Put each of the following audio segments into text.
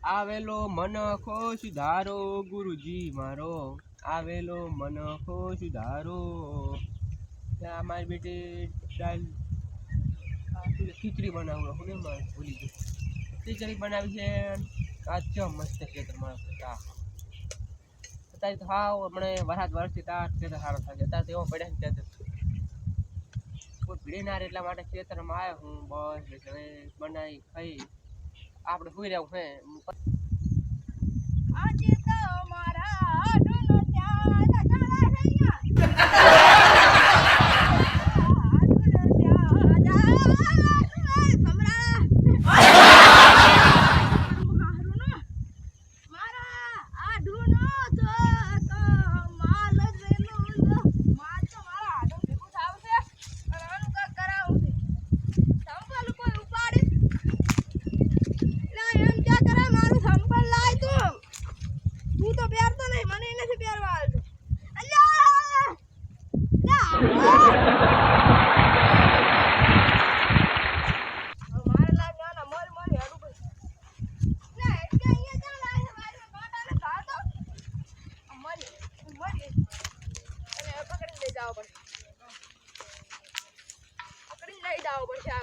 આવેલો મન ખોશ ધારો ગુરુજી મારો આવેલો મન ખોશ ધારો ત્યાં મારી બેટી દાલ ખીચડી બનાવું હું ને ભૂલી ગઈ ખીચડી બનાવી છે કાચો મસ્ત ખેતર મારો અત્યારે તો હાવ હમણાં વરસાદ વરસથી તાર ખેતર સારો થાય અત્યારે તો એવો પડ્યા ને ત્યાં કોઈ ભીડી ના રહે એટલા માટે ખેતરમાં આવ્યો હું બસ હવે બનાવી ખાઈ આપણે સુઈ રહેવું છે આજે તો મારા ઢૂંઢો ત્યાં જગડા રહ્યા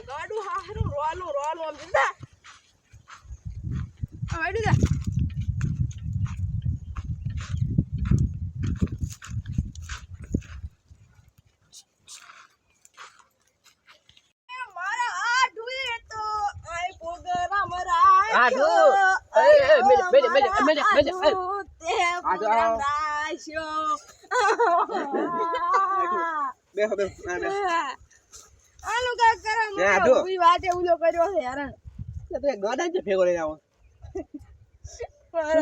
ગાડું હારું રોલું રોલું આમ જતા આડું જા મારા આડુએ તો આઈ પોગરા મરાય આડુ એ મેલે તે પોગરા રાશ્યો બેહો આલુ કા કરે મને ઉઈ વાતે ઉલો કર્યો છે યાર તે ગાડા છે ભેગો લઈને આવો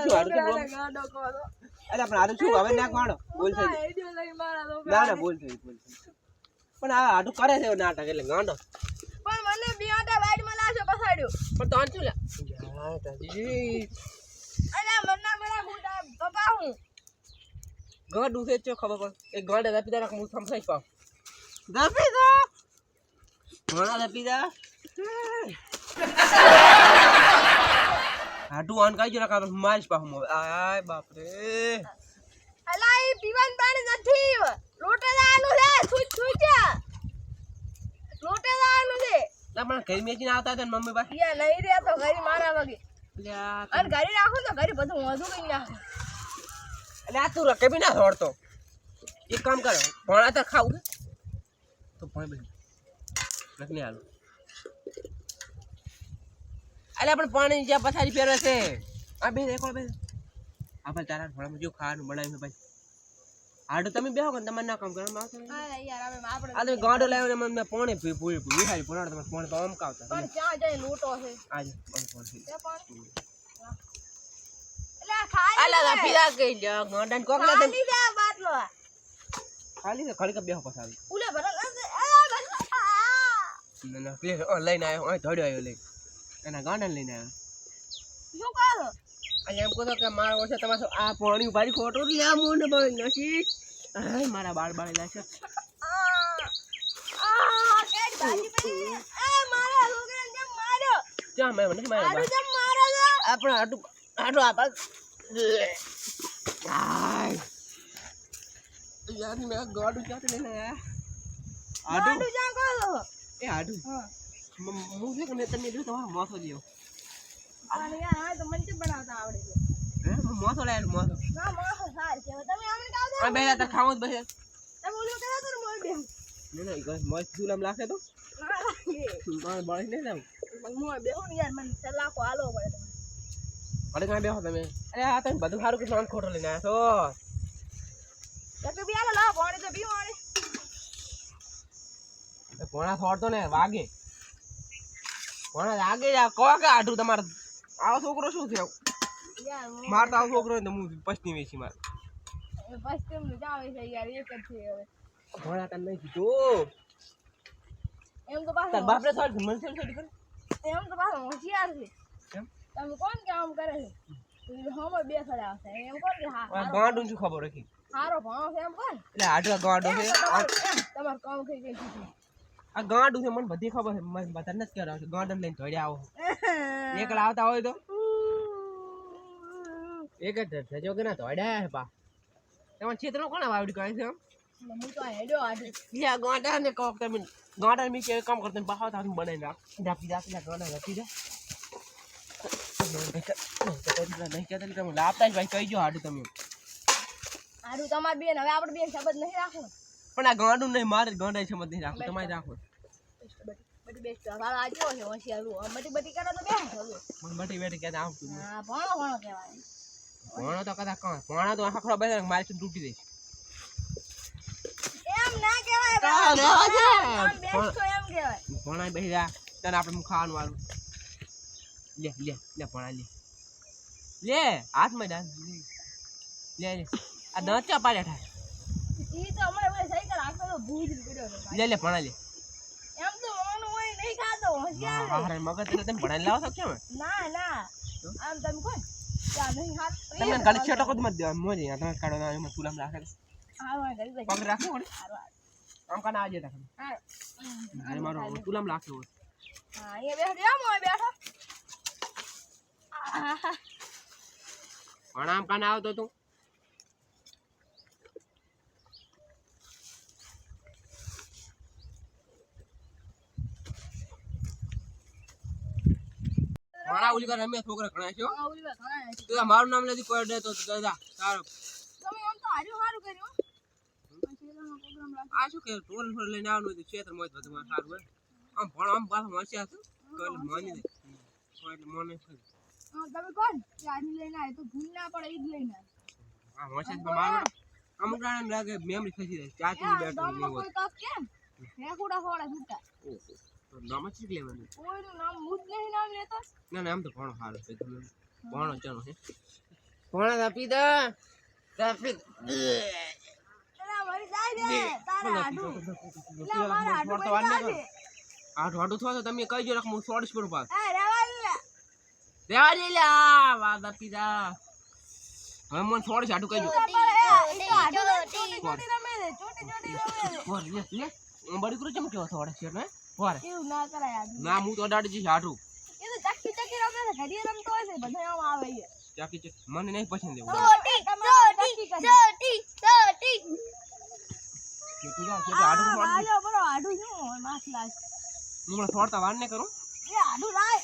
શું આડુ ગાડો કો અરે પણ આડુ શું હવે નાખ માણો બોલ થઈ ના બોલ થઈ પણ આ આડુ કરે છે નાટક એટલે ગાંડો પણ મને બિયાટા વાઈડ માં લાશે પસાડ્યો પણ તો આંચું લે યાર તાજી અલા મન્ના મેરા મોટા બાપા હું ગાડું છે ચો ખબર પણ એક ગાંડા દાપી દા હું સમસાઈ પાવ દાપી દો ઘણા દાપી દા આડુ આન કાઈ જરા કા મારીશ પાહું આય બાપ રે અલા ઈ પીવાન પાણી નથી લોટે લાનું છે સુઈ જા લોટે લાનું છે ના પણ ઘર મેચીને આવતા હતા ને મમ્મી પાસે યા નહીં રે તો ઘરી મારા વગી લ્યા અને ઘરી રાખો તો ઘરી બધું વધુ કઈ નાખો એટલે આ તું રકે બી ના છોડતો એક કામ કરો ભણા તો ખાવું તો ભણ બધી નકલી હાલો અલે પણ પાણી જ્યાં પથારી ફેરવે છે આ બે દેખો બે આ ભાઈ તારા ભણામાં જો ખાવાનું બનાવ્યું છે ભાઈ આડો તમે બેહો કે તમારે ના કામ કરવામાં આવશે હા યાર હવે આપણે આ તમે ગાંડો લાવ્યો ને મને પાણી પૂરી વિહારી ભણાડ તમે પાણી તો આમ કાવતા પણ ક્યાં જાય લોટો છે આજે પાણી તે પાણી અલા ખાઈ અલા પીલા કઈ જા ગાંડા ને કોકલા તમે ખાલી જા બાટલો ખાલી ઘડી બેહો પથારી ઉલે ભરલ ના પ્લે લઈને આવ્યો અહીં ધડ્યો આવ્યો લઈ એના ગાંડા લઈને આવ્યો શું કરો અહીંયા એમ કહો કે મારો ઓછે તમારે આ પાણી ભારી ખોટો લ્યા મોન બળ નથી આય મારા બાળ લાશે કેડ ભાજી પડી એ મારા છોકરાને જેમ માર્યો ક્યાં મેં નથી માર્યો આડું જેમ મારો છે આપણે આટું આ બાગ આય યાર મેં ગાડું ક્યાંથી લઈને આવ્યા આડું જા કરો એ આડું હા હું છે કે મેં તમને જો તો મોસો લ્યો અને યાર આ તો મને બનાવતા આવડે છે હે મોસો લાવ્યો મોસો ના માસો સાર છે તમે આમને કાવ દો આ બે તાર ખાવું જ બસે તમે ઓલું કરો તો મોય બે નહીં મસ્ત સુલામ લાગે તો ના લાગે બાળી નહીં જાવ મોય બે હું યાર મને સલાકો આલો પડે અરે કાંઈ બેહો તમે અરે આ તમે બધું સારું કે નોન ખોટો લઈને આવ્યા છો તો બી આલો લા પાણી તો પીવાણી ભોણા છોડતો ને વાગે ભોણા લાગે જા કો કે આઠું તમારે આવો છોકરો શું છે યાર માર તો આવો છોકરો ને હું પછની વેચી માર બસ તમને જાવે છે યાર એક જ છે હવે ભોણા તને નહીં કીધું એમ તો પાછો તાર બાપરે થોડ મન છે છોડી કર એમ તો પાછો હોશિયાર છે કેમ તમે કોણ કામ કરે છે હમો બે ખડા આવશે એમ કોણ કે હા ગાંડું શું ખબર રાખી હારો ભણો છે એમ કોણ એટલે આટલા ગાંડો છે તમાર કામ થઈ ગઈ છે આ ગાંડું છે મને બધી ખબર છે મને બધાને જ કહેવાય છે ગાંડન લઈને ધોડ્યા આવો એકલા આવતા હોય તો એક જ ધજો કે ના તોડ્યા હે પા તમાર ક્ષેત્રમાં કોણ વાવડી કહે છે આમ હું તો હેડ્યો આડે યા ગોડા ને કોક તમે ગોડા મી કે કામ કરતે બહાવ થાતું બનાઈ નાખ ડાપી ડાપી ગોડા રાખી દે નહીં કહેતા તમે લાપતા જ ભાઈ કહી જો હાડું તમે આડું તમાર બેન હવે આપણે બેન શબ્દ નહીં રાખો પણ આ ગાંડું નહીં મારે ગાંડા સમજ નહીં રાખો તમારે રાખો બધી બેસ્ટ હવે આજો છે હોશિયારું બધી બધી કરો તો બેન ચાલો મને બટી બેટી કહેતા આવતું હા ભણો ભણો કહેવાય ભણો તો કદા કાં ભણો તો આખો બેસે મારી સુધી તૂટી દે એમ ના કહેવાય બેસ્ટ તો એમ કહેવાય ભણાય બેસી જા તને આપણે ખાવાનું વાળું લે લે લે ભણા લે હાથમાં ડાલ લે લે આ દસ ચા પાડ્યા થાય ઈ તો અમારે ઓલે સહી કર આખો તો ભૂજ પડ્યો તો લે લે ભણા લે એમ તો ઓનું હોય નહીં ખાતો હોશિયાર હા હા મગજ તમે ભણાઈ લાવો છો કેમ ના ના આમ તમે કોણ ત્યાં નહીં હાથ તમે ગળ છેટો કદ મત દેવા મોજે તમે કાઢો ના એમાં સુલામ રાખે હા હા ગઈ પગ રાખો ઓડી આમ કાના આવજે તા હા અરે મારો સુલામ રાખો હા અહીંયા બેઠો આમ હોય બેઠો પણ આમ કાના આવતો તું મારા ઉલી કર અમે છોકરા ઘણા છો હા ઓલી વાત ઘણા છે તું મારું નામ લેતી કોઈ દે તો દાદા તારો તમે આમ તો હારું હારું કર્યું શેરનો પ્રોગ્રામ રાખ આ શું કે ટોરન ફોર લઈને આવવાનું હોય તો ક્ષેત્રમાં જ બધું સારું હોય આમ ભણ આમ પાછું મળશે હતું કઈ માની દે એટલે મને હા તમે કોણ કે આજ લઈને આય તો ભૂલ ના પડે ઈ જ લઈને આ મળશે તો મારું અમુક ટાઈમ લાગે મેમરી ખસી જાય ચાચી બેઠો આય નહીં કોઈ હોય તક કેમ હે કુડા ફોડા છૂટા ઓહો તો નામ જ શીખ લેવાનું કોઈનું નામ મુજ નહીં નામ લેતો ના ના આમ તો ભણો સારું છે તમે ભણો ચાલો હે ભણો આપી દે આપી એલા મરી જાય દે તારા આડું એલા મારા આડું કોઈ જાય આઠ વાડું થવા તો તમે કઈ જો રાખ હું 100 પર પાસ એ રેવા દે દેવા દે લા વાદ આપી દા હવે મને 100 આટું કઈ જો ચોટી રમે દે ચોટી રમે દે ઓર લે લે બડી કરો ચમ કેવો થોડા છે ને ઓર એવું ના કરાય આડું ના હું તો અડાડી જી આટું એ તો ચક્કી ચક્કી રમે છે ઘડી રમતો હોય છે બધા આમ આવે છે ચાકી છે મને નહીં પસંદ એવું ચોટી કે તું જા કે આટું ફોડ આજો બરો આડું શું હોય માસલા હું મને ફોડતા વાર ને કરું એ આડું લાય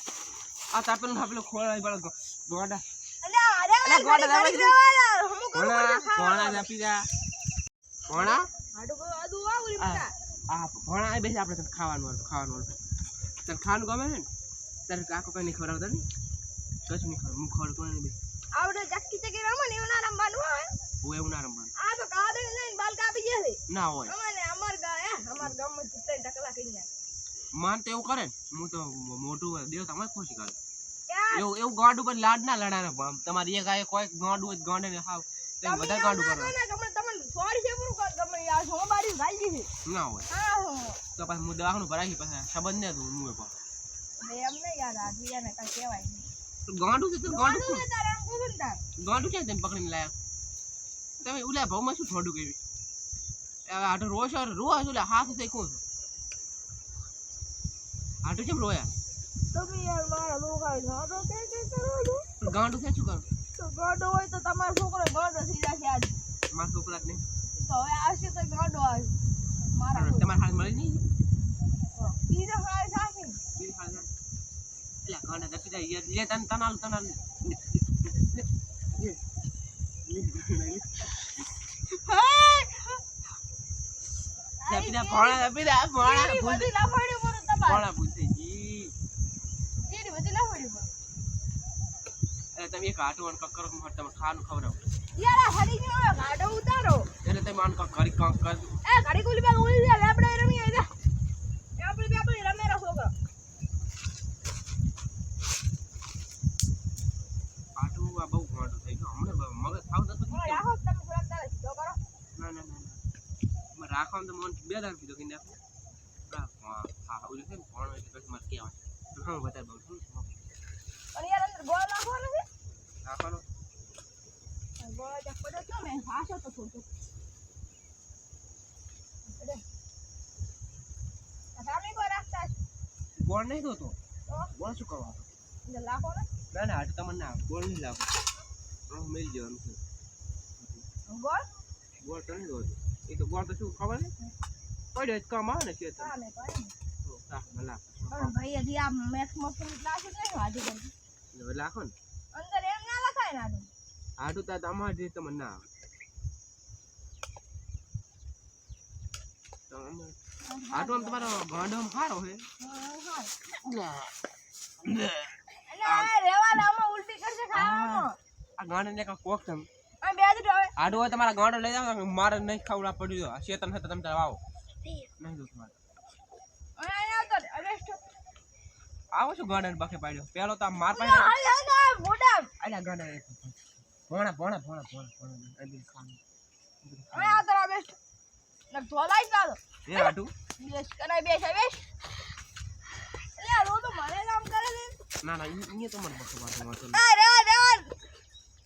આ તાપેલું થાપેલું ખોળાઈ બળ ગોડા અરે ગોડા ગોડા કોણા આપી દા કોણા આડું કો આડું આવું બેટા આ ભણા બેસી આપણે તને ખાવાનું તને ખાવાનું ગમે ને તારે કાકો કઈ નહીં ખવડાવતા ને કશું નહીં ખવડાવ હું ખવડ કોઈ નહીં આવડે ચક્કી ચક્કી રમો ને એવું ના રમવાનું હોય હું એવું ના રમવાનું આ તો કાદડી લઈને બાલ કાપી જશે ના હોય અમારે અમાર ગામમાં 3 ટકલા કરી નાખે માન તો એવું કરે ને હું તો મોટું દેવ તમારે ખુશી કરે યાર એવું ગાંડું પર લાડ ના લડાના તમારી એક આ કોઈ ગાંડું હોય ગાંડે ને હાવ તો બધા ગાંડું કરો તમને સોરી છે પૂરું કર ગમે યાર હો બારી ગાલી દીધી ના હોય હા હો તો પછી હું દવાખાનું ભરાઈ પછી સંબંધ ને તું હું પણ બે એમ ને યાર આદિયા ને કઈ કહેવાય નહીં ગાંડું છે તો ગાંડું ગાંડું તારે આમ કોણ તાર ગાંડું છે તેમ પકડીને લાયા તમે ઉલા ભાવમાં શું થોડું કેવી આટો રોજ રોજ ઓલા હાથ થઈ કોણ આટો કેમ રોયા તમે યાર મારા લોકા જાડો કે કરો છો ગાંડું છે શું કરું તો ગાડો હોય તો તમારો છોકરો ગાડો થઈ જશે આજ મારા છોકરા જ નહીં તો હવે આવશે તો ગાડો આવે મારા તમારે હાથ મળી નહીં બીજો હાલ થાશે બીજી હાલ એટલે ગાંડા દસી જાય લે તન તનાલ આપી દા ભોળા ભૂલ બધી ના પડ્યું પર તમારે ભોળા ભૂલ થઈ ગઈ એની બધી ના પડ્યું પર એટલે તમે એક આટો અને કકર તમે ખાવાનું ખવડાવો યાર આ હરી ગયો ગાડો ઉતારો એટલે તમે આન કરી કામ કર એ ગાડી કુલી બેગ ઉલી દે લેબડે રમી આજા એ આપણે રમે રા છોકરો આટું આ બહુ મોટું થઈ ગયું હમણે મગજ થાવ તો રાખો તમે થોડા તારે જો કરો ના રાખવાનું તો મને 2 દાર કીધું કે નાખો હા ઓલું છે ને ભણો એટલે પછી મારે કહેવાય તો હું બતાવી દઉં છું અને યાર અંદર ગોળ નાખવાનો છે રાખવાનો ગોળ જ પડ્યો છો મેં હાસો તો થોડું અરે આ સામે કો રાખતા ગોળ નહીં દો તો ગોળ શું કરવા છે લાખો ને ના આટું તમને ના ગોળ નહીં લાવો મિલ જવાનું છે ગોળ ગોળ તો નહીં હોતું એ તો ગોળ તો શું ખબર ને પડ્યો જ કામ આવે ને છે તો કામે પડે સાફ મલા પણ ભાઈ હજી આ મેથ મોસમ ક્લાસ જ નહીં વાજુ કરી એટલે લાખો ને અંદર એમ ના લખાય ના તો આટું તો અમારે જે તમને ના આવે તો આટું આમ તમારો ગાંડો આમ સારો છે રેવા લામાં ઉલટી કરશે ખાવામાં આ ગાંડો ને કોક તમે આ બે જ હવે આડો હોય તમારા ગાંડો લઈ જાવ મારે નહીં ખાવડા પડ્યું આ શેતન હતા તમે આવો નહીં દો તમારે અહીંયા આવતો અરેસ્ટ આવો છો ગાંડા બાકે પાડ્યો પેલો તો માર પાડ્યો આ મોડા આલા ગાંડા ભોણા ભોણા ભોણા ભોણા ભોણા અડી ખાન અહીંયા આવતો અરેસ્ટ ન ધોલાઈ ના એ આટું બેસ કરાય બેસ બેસ એટલે આ રો તો મારે કામ કરે છે ના ના ઈ તો મને બસો વાતો આ રેવા રેવા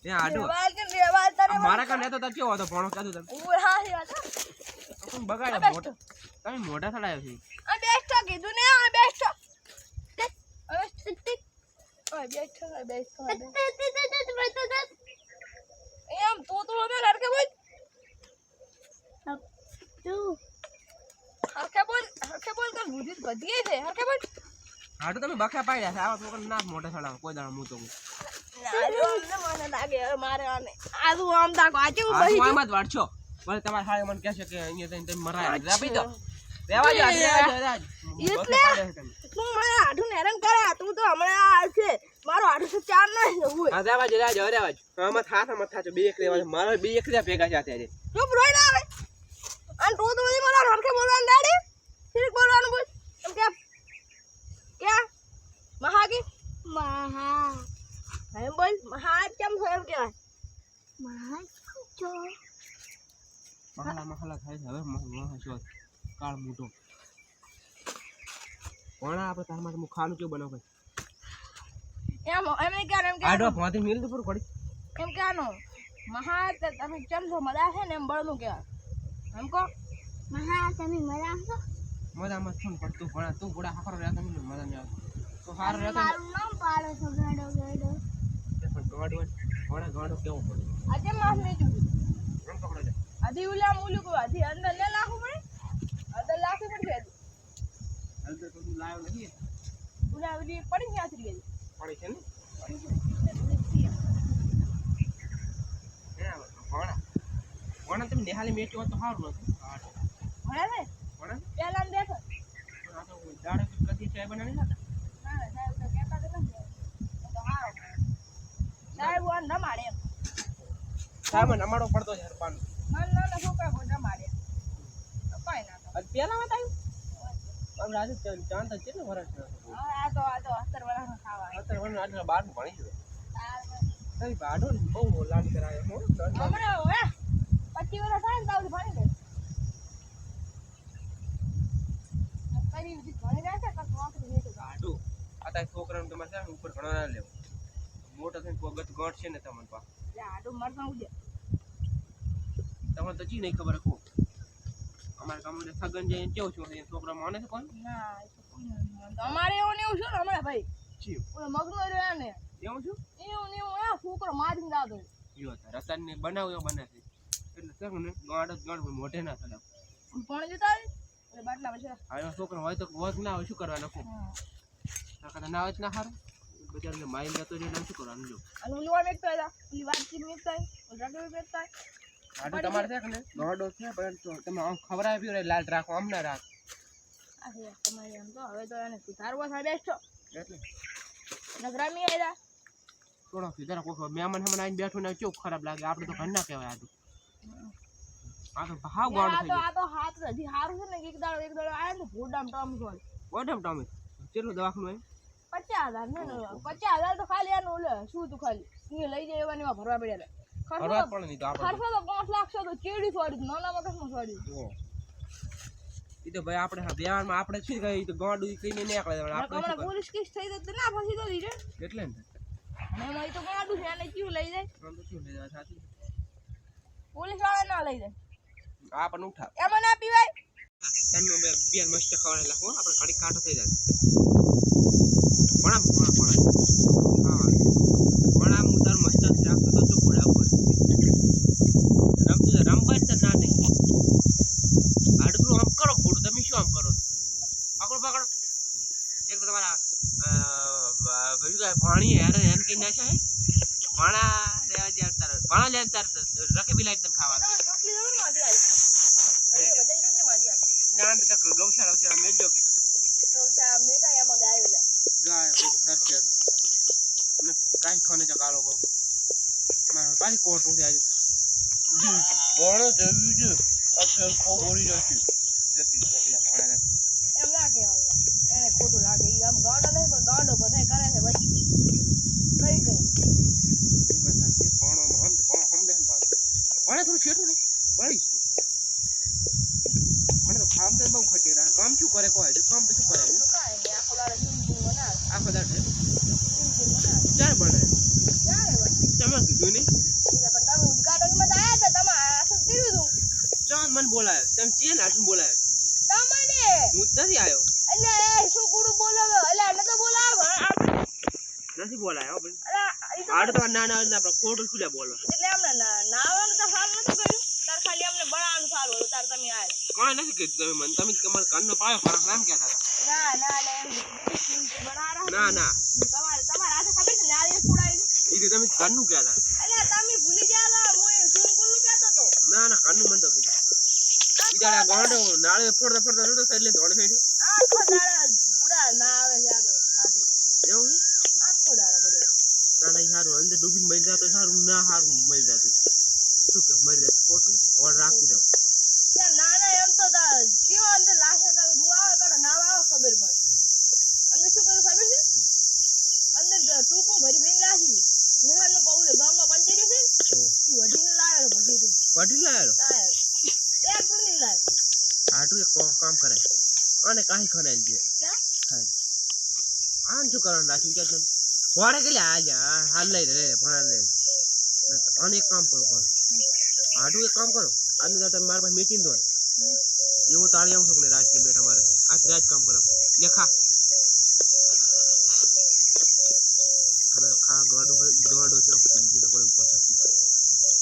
એ આટું રેવા કે રેવા તને મારા કાને તો કેવો હતો ભોણો કાધું તમે ઉર હા હી વાત તમે બગાડ્યા મોટા તમે મોટા થડાયો છે આ બેસ્ટ કીધું ને આ બેસ્ટ હવે ટિક ઓય બેસ્ટ એમ તો મે લડકે બોલ હરકે બોલ કર બુદ્ધિ બધી છે હરકે બોલ આટું તમે બખા પાડ્યા છે આવા છોકરા ના મોટા થડાવો કોઈ દાડો હું તો મને લાગે હવે મારે આને આજુ આમ દાકો આજે હું આ બહી આમ જ વાડશો ભલે તમારા હારે મને કહેશે કે અહીંયા જઈને તમે મરાય આપી દો રેવા જો એટલે તું મને આઠું હેરાન કરે તું તો હમણાં આ છે મારો આઠું તો ચાર નહીં હોય હા રેવા જો આમાં થાચો બે એક રેવા મારો બે એક ભેગા છે અત્યારે ચૂપ રોઈ ના આવે અને તું તો બધી મને હરખે બોલવાનું દાડી ફિર બોલવાનું બોલ એમ કે મહાકી મહા એમ બોલ મહા કેમ હોય એમ કહેવાય મહા જો મહાલા થાય છે હવે મહા શોધ કાળ મોટો કોણ આપણે તાર માટે હું ખાવાનું કેવું બનાવ એમ એમ કે આડો ભાતી મિલ તો પૂરું પડી એમ કહેવાનો મહા તમે કેમ છો મજા છે ને એમ બળનું કહેવાય એમ કહો મહા તમે મજા છો મજામાં છું પડતું ભણા તું ઘોડા હારો રહ્યા તમે મજા નહીં આવતી તો હારો રહેતો મારું નામ પાડો છો ગાડો ગાડો ગાડો કેવો પડે આજે માસ નહીં જોયું એમ પકડો છે આધી ઉલા મુલુક આધી અંદર લે લાખું પડે અંદર લાખું પડશે હાલ તો તું લાવ્યો નથી ઉલા ઉલી પડી ગયા છે પડી છે ને પડી ભણા તમે નિહાલી મેચ્યો હોત તો સારું નતું ભણે છે ભણા પહેલા દેખો આ તો દાડે કદી ચાય બનાવી નતા ના સાહેબ તો કહેતા તો નથી તો હારો સાહેબ વન ન મારે એમ સાહેબ અમારો પડતો છે પાન મન ના છોકરા કોઈ ન મારે તો કઈ ના તો આજ પેલા વાત આવ્યું આમ રાજુ ચાંદ તો કેટલું વર્ષ છે આ તો 17 વર્ષનો ખાવા અત્યારે મને આજે 12 ભણી ગયો તાર તઈ બાડો બહુ લાડ કરાયો હો હમણાં હવે 25 વર્ષ થાય ને તાવ ભણી લે કરી ભણી રહેશે તો નોકરી નહીં તો બાડો આ તાર છોકરાને તમારે છે ઉપર ઘણો ના લેવો મોટો થઈને ગત ગટ છે ને તમને પા આડું મરતા ઉજે તમને તો ચી નહીં ખબર કો અમારા ગામમાં સગન જઈને કેવું છું એ છોકરા માને છે કોણ ના એ તો કોઈ નહીં. અમારે એવું ને એવું છે ને હમણાં ભાઈ જી ઓલો મગનો રહ્યો ને એવું છું એવું ને એવું આ છોકરો મારીને દાદો જો રતનને બનાવ્યો બને છે એટલે શું ને ગાડ મોઢે ના થડા પણ જતા એટલે બાટલા પછી આ છોકરો હોય તો વર્ક ના હોય શું કરવાનું કો કાકા ના આવે ના હારું બજારને માઈલ લેતો જઈને શું કરવાનું જો અને ઉલવા મેકતો હતા ઉલી વાતચીત મેકતો હોય ઉલરાડો મેકતો હોય આડો તમારે છે કે ને ગાડો છે પણ તમે આમ ખવરાય પીવરે લાલ રાખો આમ ના રાખ આ છે તમારે એમ તો હવે તો એને સુધારવા થાય બેસ્ટ એટલે નગરામી આયલા થોડો સીધા કોક મહેમાન હમણાં આવીને બેઠું ને ચોક ખરાબ લાગે આપણે તો ઘર ના કહેવાય આ તો હાવ ગાડો થઈ ગયો આ તો હાથ હજી હારું છે ને એક દાડો આયા ને ભૂડામ ટમ સોલ ઓડમ ટમે કેટલું દવાખાનું હોય 50,000 ને 50,000 તો ખાલી આનું ઓલે શું તું ખાલી એ લઈ જાય એવા ને એવા ભરવા પડ્યા ફરવા જ પડે નહીં તો આપણે ખર્ચો તો 5 લાખ છે તો કેડી છોડી નાના મગજમાં છોડી ઈ તો ભાઈ આપણે બિહારમાં આપણે શું કહી તો ગાડું કઈને નીકળે આપણે હમણાં પોલીસ કેસ થઈ જતો ના ફસી તો દીધે એટલે ને અને એમાં તો ગાડું છે એને ક્યું લઈ જાય આમ તો શું લેવા સાચી પોલીસ વાળા ના લઈ જાય આ પણ ઉઠા એમાં ના પીવાય તને બે બિયાર મસ્ત ખવડાવી લાખો આપણે ઘડી કાંટો થઈ જાય ભણા હા ભણા હું તાર મસ્ત રાખતો તો શું એક તો તમારા બીજું કાંઈ ભાણી હેરે હેન કઈ નાખ્યા હે ભાણા લેવા જ્યાં તાર ભાણા લેવા તાર રકે બી લાઈટ તને ખાવા તમારે રોટલી જરૂર માંથી આવી વજન કેટલી માંથી આવી ના તો કાંઈ ગૌશાળા મેલજો કે ગૌશાળા મેં કાંઈ એમાં ગાયો લે ગાય સરખેરું અને કાંઈ ખોને ચકાલો કહું મારે પાછી કોટ ઉઠી આજે ભણો જવું છે અસર ખો બોલી જશે એમ ના કહેવાય એને ખોટું લાગે ઈ આમ ગાંડો નહીં પણ ગાંડો બધાય કરે છે પછી કઈ કઈ થોડું છેટું નહીં વળીશ મને તો કામ તો બહુ ખટેરા કામ શું કરે કોઈ કામ તો શું કરે કાંઈ નહીં આખો દાડો સિંગલ બનાવે આખો દાડે સિંગલ બનાવે ચાર બને ક્યારે બને તમે કીધું નહીં પણ તમે ઉદઘાટનમાં તો આવ્યા હતા તમે આસન કર્યું હતું ચાંદ મને બોલાય તમે ચે નાઠું બોલાય તમને હું જ નથી આવ્યો એટલે એ શું કુડું બોલાવે એટલે આને તો બોલાવે આપણે નથી બોલાય હો ભાઈ એટલે ઈ તો આડ તો ના ના આપણે ખોટું શું લે બોલો એટલે અમને નાવાનું તો સારું નતું કર્યું તાર ખાલી અમને બનાવવાનું સારું હતું તાર તમે આવ્યા કાંઈ નથી કીધું તમે મને તમે તમારા કાનનો પાયો ખરાબ નામ કહેતા હતા એમ બનાવવા ના ના તમારા હાથે ખબર છે ને આ ફૂડાઈ એ કે તમે કાનનું કહેતા એટલે તમે ભૂલી ગયા હતા હું એ સુનકુલ કહેતો તો ના ના કાનનું મને તો કીધું ઈ દાડા ગાંડો નાળે ફોડતા ફોડતા નતો એટલે ધોળે ફેડ્યો આખો દાડા બુડા ના આવે છે આ તો એવું ને આખો દાડા બધો ના ના સારું અંદર ડૂબીને મરી જતો સારું ના સારું મરી જતું શું કે મરી જાય ખોટું વળ રાખતું રહેવું ત્યાં ના એમ તો કેવો અંદર લાશે તમે દુઆ કરો ના આવો ખબર પડે અંદર શું કર્યું ખબર છે અંદર ટૂંકું ભરી ભરી નાખી નિહાળનું પૌલે ગામમાં પંચેર્યું છે ને વઢીને લાવ્યો બધી તું વાટી લાયો એક થોડી લાવ્યો હાટું એક કામ કરાય અને કાંઈ ખરાય છે ક્યાં હા આન શું કરવાનું રાખી કે તમે વાડે કે આ જા હાલ લઈ લે ભણા લે અને એક કામ કરો પણ હાટું એક કામ કરો આજનું તમે મારા પાસે મેચીને દો એવું તાળી આવું છું ને રાજને બેઠા મારે આખી રાત કામ કરો લેખા હવે ખા ગોડો છે પુલીસને કોઈ ઉપર થતી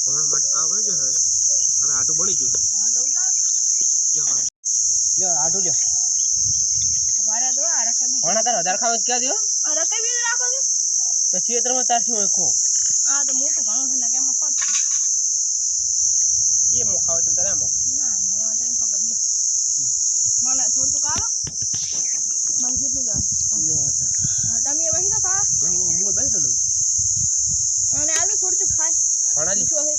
ભણા માટે ખાવા પડે છે હવે હાટું બની ગયું હા તો ઉતાર લ્યો હાટું લ્યો મારે તો આ રકે બી ભણા તાર વધારે ખાવા ક્યાં દો આ રકે બી રાખો છે તો ક્ષેત્રમાં તાર શું ખો આ તો મોટું ઘણું છે ને કેમાં ફત એ મો ખાવે તો તારે આમાં ના ના એમાં તો ખબર લે મને થોડું કાઢો બસ કેટલું જાવ એવો હતા હા તમે વહી તો ખા હું બેઠો ને અને આલુ થોડું ખાય ભણાલી શું હે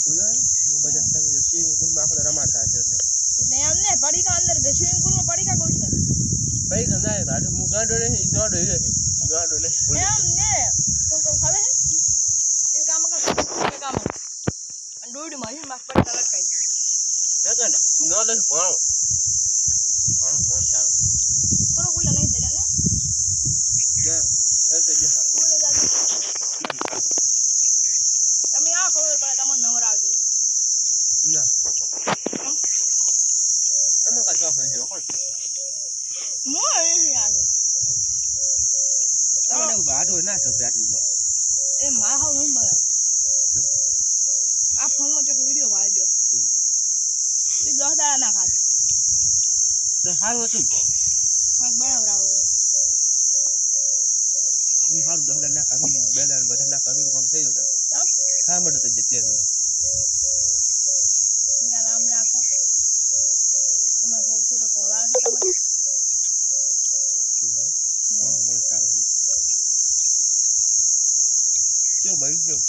પૂજા હું બધા તમે સ્વિમિંગ પુલમાં આખો રમાડતા છે એટલે એમ ને પડીકા અંદર સ્વિમિંગ પુલમાં પડીકા ગોઠવે કઈ ગંદા ગાડો હું ગાડો નહીં ગાડો એ ગાડો નહીં એમ ને કોણ કોણ ખાવે છે એ કામ કર એ કામ અને દોડી માં માસ પડીકા લટકાઈ હે કે ના ગાડો ભણો ભણો સારું થોડો ગુલ્લા નહીં થયેલા ને કે એ તો જે તું ને જાતી તમે આ ખબર પડે તમને નંબર આવશે ના એમાં કાંઈ શોખ નથી કોણ હું અહીં આવે તમને આટલું ના શોખ આટલું એ માં હાવ નહીં બનાય આ ફોનમાં ચોક વિડીયો વાળજો એ 10 દાડા ના ખાય તો સારું હતું બનાવરાવો સારું 10 દાડા ના ખાવું 2 દાડા વધારે ના ખાવું તો કામ થઈ જતું ખા મળે તો 13 મહિના આમ રાખો તમે ખોટો તોડા છે તમને સારું શું બન્યું